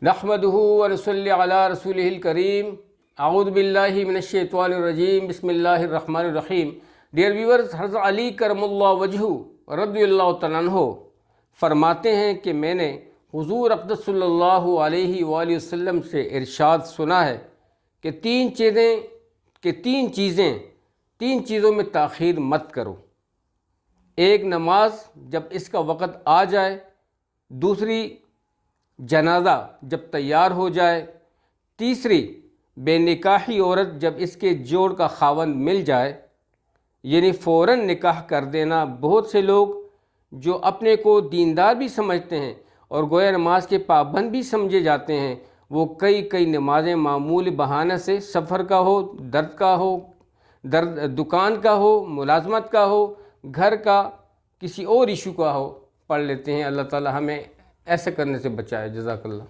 नहमदुहु व नसल्ली अला रसूलिहिल करीम। अऊज़ु बिल्लाहि मिनश्शैतानिर रजीम। बिस्मिल्लाहिर रहमानिर रहीम। डियर व्यूअर्स, हज़रत अली करमुल्लाहु वजहू रज़ियल्लाहु तआला अन्हु फरमाते हैं कि मैंने हुज़ूर अक़दस सल्लल्लाहु अलैहि वसल्लम से इरशाद सुना है कि तीन चीज़ों में ताख़ीर मत करो। एक, नमाज जब इसका वक़्त आ जाए। दूसरी, जनाजा जब तैयार हो जाए। तीसरी, बेनिकाही औरत जब इसके जोड़ का खावंद मिल जाए, यानी फ़ौरन निकाह कर देना। बहुत से लोग जो अपने को दीनदार भी समझते हैं और गोया नमाज के पाबंद भी समझे जाते हैं, वो कई नमाज़ें मामूली बहाने से, सफ़र का हो, दुकान का हो, मुलाजमत का हो, घर का किसी और इशू का हो, पढ़ लेते हैं। अल्लाह ताला हमें ऐसे करने से बचाए। जज़ाकल्लाह।